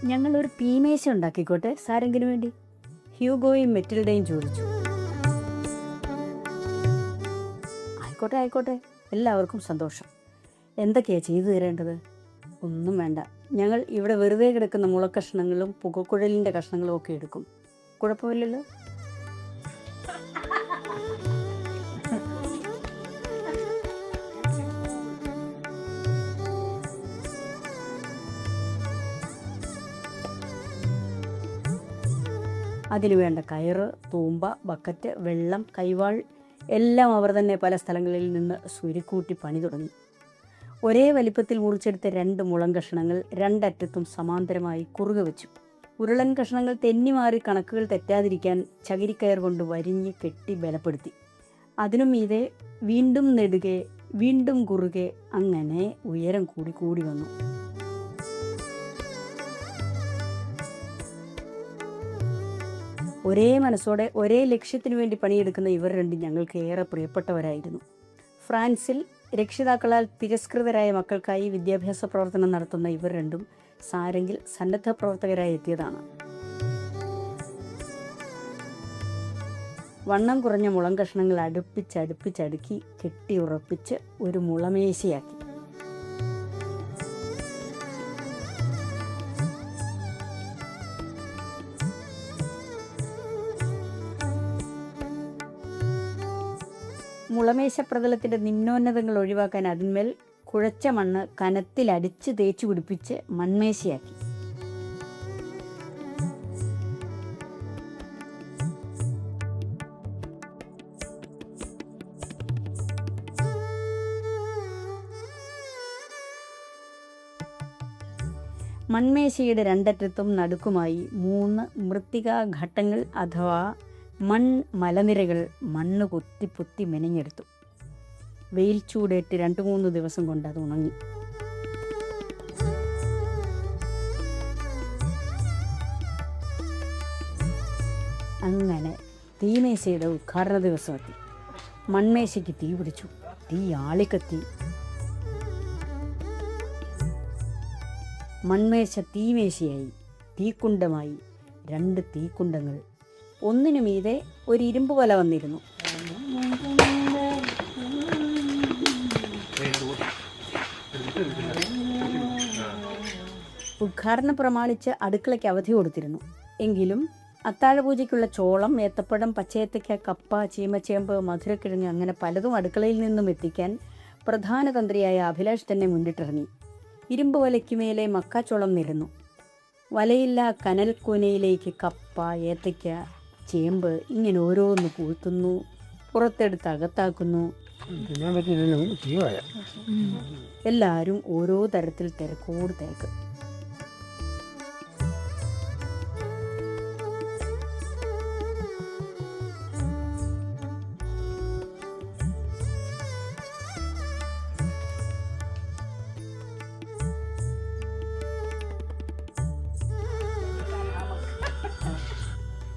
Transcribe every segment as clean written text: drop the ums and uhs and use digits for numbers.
ഞങ്ങളൊരു തീമേശ ഉണ്ടാക്കിക്കോട്ടെ സാരെങ്കിലും വേണ്ടി, ഹ്യൂഗോയും മെറ്റിൽഡയും ചോദിച്ചു. ആയിക്കോട്ടെ ആയിക്കോട്ടെ, എല്ലാവർക്കും സന്തോഷം. എന്തൊക്കെയാണ് ചെയ്തു തരേണ്ടത്? ഒന്നും വേണ്ട, ഞങ്ങൾ ഇവിടെ വെറുതെ കിടക്കുന്ന മുളക്കഷ്ണങ്ങളും പുകക്കുഴലിൻ്റെ കഷ്ണങ്ങളും ഒക്കെ എടുക്കും. കുഴപ്പമില്ലല്ലോ? അതിനു വേണ്ട കയറ്, തൂമ്പ, ബക്കറ്റ്, വെള്ളം, കൈവാൾ എല്ലാം അവർ തന്നെ പല സ്ഥലങ്ങളിൽ നിന്ന് സ്വരുക്കൂട്ടി പണി തുടങ്ങി. ഒരേ വലിപ്പത്തിൽ മുറിച്ചെടുത്ത 2 മുളം കഷ്ണങ്ങൾ രണ്ടറ്റത്തും സമാന്തരമായി കുറുകെ വെച്ചു. ഉരുളൻ കഷ്ണങ്ങൾ തെന്നിമാറി കണക്കുകൾ തെറ്റാതിരിക്കാൻ ചകിരിക്കയർ കൊണ്ട് വരിഞ്ഞ് കെട്ടി ബലപ്പെടുത്തി. അതിനും മീതെ വീണ്ടും നെടുകെ, വീണ്ടും കുറുകെ, അങ്ങനെ ഉയരം കൂടി കൂടി വന്നു. ഒരേ മനസ്സോടെ ഒരേ ലക്ഷ്യത്തിനു വേണ്ടി പണിയെടുക്കുന്ന ഇവർ രണ്ടും ഞങ്ങൾക്ക് ഏറെ പ്രിയപ്പെട്ടവരായിരുന്നു. ഫ്രാൻസിൽ രക്ഷിതാക്കളാൽ തിരസ്കൃതരായ മക്കൾക്കായി വിദ്യാഭ്യാസ പ്രവർത്തനം നടത്തുന്ന ഇവർ രണ്ടും സാരംഗിൽ സന്നദ്ധ പ്രവർത്തകരായി എത്തിയതാണ്. വണ്ണം കുറഞ്ഞ മുളം കഷ്ണങ്ങൾ അടുപ്പിച്ചടുക്കി കെട്ടി ഉറപ്പിച്ച് ഒരു മുളമേശയാക്കി. മുളമേശ പ്രതലത്തിൻ്റെ നിമ്നോന്നതങ്ങൾ ഒഴിവാക്കാൻ അതിന്മേൽ കുഴച്ച മണ്ണ് കനത്തിലടിച്ച് തേച്ചു പിടിപ്പിച്ച് മൺമേശയാക്കി. മൺമേശയുടെ രണ്ടറ്റത്തും നടുക്കുമായി 3 മൃത്തികാ ഘട്ടങ്ങൾ അഥവാ മലനിരകൾ മണ്ണ് പൊത്തി മെനഞ്ഞെടുത്തു. വെയിൽ ചൂടേറ്റ് 2-3 ദിവസം കൊണ്ട് അത് ഉണങ്ങി. അങ്ങനെ തീമേശയുടെ ഉദ്ഘാടന ദിവസം എത്തി. മൺമേശയ്ക്ക് തീ പിടിച്ചു. തീ ആളിക്കത്തി. മൺമേശ തീമേശയായി, തീക്കുണ്ടമായി. 2 തീക്കുണ്ടങ്ങൾ, ഒന്നിനു മീതെ ഒരു ഇരുമ്പ് വല വന്നിരുന്നു. ഉദ്ഘാടനം പ്രമാണിച്ച് അടുക്കളയ്ക്ക് അവധി കൊടുത്തിരുന്നു. എങ്കിലും അത്താഴപൂജയ്ക്കുള്ള ചോളം, ഏത്തപ്പഴം, പച്ചയേത്തയ്ക്ക, കപ്പ, ചീമച്ചേമ്പ്, മധുരക്കിഴങ്ങ് അങ്ങനെ പലതും അടുക്കളയിൽ നിന്നും എത്തിക്കാൻ പ്രധാന തന്ത്രിയായ അഭിലാഷ് തന്നെ മുന്നിട്ടിറങ്ങി. ഇരുമ്പ് വലയ്ക്ക് മേലെ മക്കാച്ചോളം നിരന്നു. വലയില്ല കനൽക്കൂനയിലേക്ക് കപ്പ, ഏത്തയ്ക്ക, ചേമ്പ് ഇങ്ങനെ ഓരോന്ന് കൂഴ്ത്തുന്നു, പുറത്തെടുത്ത് അകത്താക്കുന്നു. എല്ലാവരും ഓരോ തരത്തിൽ തിരക്കോട് തിരക്ക്.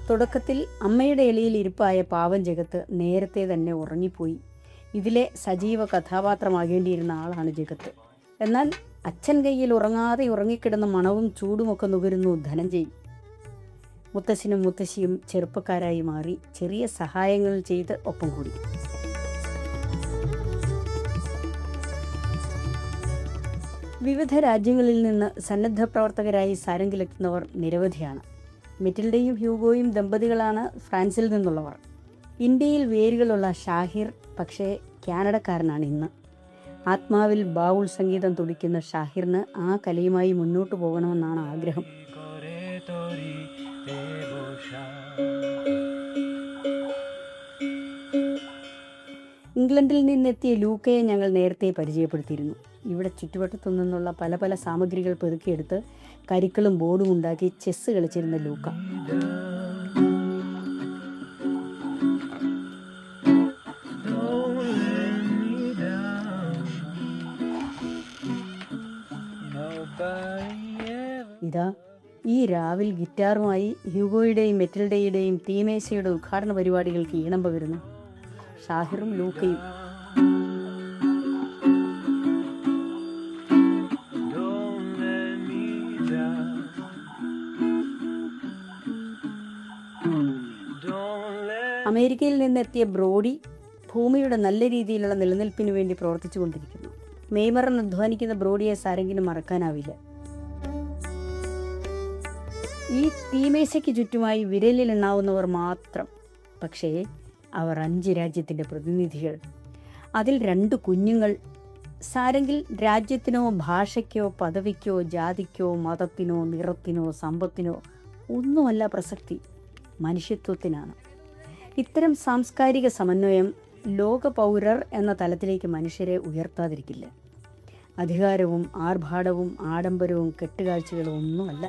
തുടക്കത്തിൽ അമ്മയുടെ എളിയിൽ ഇരിപ്പായ പാവം ജഗത്ത് നേരത്തെ തന്നെ ഉറങ്ങിപ്പോയി. ഇതിലെ സജീവ കഥാപാത്രമാകേണ്ടിയിരുന്ന ആളാണ് ജഗത്ത്. എന്നാൽ അച്ഛൻ കയ്യിൽ ഉറങ്ങാതെ ഉറങ്ങിക്കിടന്ന മണവും ചൂടുമൊക്കെ നുകരുന്നു ധനഞ്ജയ്. മുത്തശ്ശനും മുത്തശ്ശിയും ചെറുപ്പക്കാരായി മാറി ചെറിയ സഹായങ്ങൾ ചെയ്ത് ഒപ്പം കൂടി. വിവിധ രാജ്യങ്ങളിൽ നിന്ന് സന്നദ്ധ പ്രവർത്തകരായി സാരംഗിലെത്തുന്നവർ നിരവധിയാണ്. മെറ്റിൽഡയും ഹ്യൂഗോയും ദമ്പതികളാണ് ഫ്രാൻസിൽ നിന്നുള്ളവർ. ഇന്ത്യയിൽ വേരുകളുള്ള ഷാഹിർ പക്ഷേ കാനഡക്കാരനാണ് ഇന്ന്. ആത്മാവിൽ ബാവുൾ സംഗീതം തുടിക്കുന്ന ഷാഹിറിന് ആ കലയുമായി മുന്നോട്ട് പോകണമെന്നാണ് ആഗ്രഹം. ഇംഗ്ലണ്ടിൽ നിന്നെത്തിയ ലൂക്കയെ ഞങ്ങൾ നേരത്തെ പരിചയപ്പെടുത്തിയിരുന്നു. ഇവിടെ ചുറ്റുവട്ടത്തു നിന്നുള്ള പല പല സാമഗ്രികൾ പെറുക്കിയെടുത്ത് കരിക്കളും ബോർഡും ഉണ്ടാക്കി ചെസ്സ് കളിച്ചിരുന്ന ലൂക്ക. ഇതാ ഈ രാവിൽ ഗിറ്റാറുമായി ഹ്യൂഗോയുടെയും മെറ്റിൽഡയുടെയും തീമേശയുടെ ഉദ്ഘാടന പരിപാടികൾക്ക് ഈണം പകരുന്നു ഷാഹിറും ലൂക്കയും. അമേരിക്കയിൽ നിന്നെത്തിയ ബ്രോഡി ഭൂമിയുടെ നല്ല രീതിയിലുള്ള നിലനിൽപ്പിന് വേണ്ടി പ്രവർത്തിച്ചു കൊണ്ടിരിക്കുന്നു. മെയ്മറന്ന് അധ്വാനിക്കുന്ന ബ്രോഡിയെ സാരെങ്കിലും മറക്കാനാവില്ല. ഈ തീമേശയ്ക്ക് ചുറ്റുമായി വിരലിലെണ്ണാവുന്നവർ മാത്രം. പക്ഷേ അവർ 5 രാജ്യത്തിൻ്റെ പ്രതിനിധികൾ. അതിൽ 2 കുഞ്ഞുങ്ങൾ. സാരെങ്കിൽ രാജ്യത്തിനോ ഭാഷയ്ക്കോ പദവിക്കോ ജാതിക്കോ മതത്തിനോ നിറത്തിനോ സമ്പത്തിനോ ഒന്നുമല്ല പ്രസക്തി, മനുഷ്യത്വത്തിനാണ്. ഇത്തരം സാംസ്കാരിക സമന്വയം ലോക പൗരർ എന്ന തലത്തിലേക്ക് മനുഷ്യരെ ഉയർത്താതിരിക്കില്ല. അധികാരവും ആർഭാടവും ആഡംബരവും കെട്ടുകാഴ്ചകളും ഒന്നുമല്ല.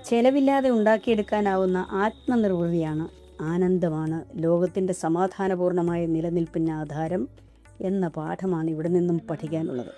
ചെലവില്ലാതെ ഉണ്ടാക്കിയെടുക്കാനാവുന്ന ആത്മനിർവൃതിയാണ്, ആനന്ദമാണ് ലോകത്തിൻ്റെ സമാധാനപൂർണമായ നിലനിൽപ്പിന് ആധാരം എന്ന പാഠമാണ് ഇവിടെ നിന്നും പഠിക്കാനുള്ളത്.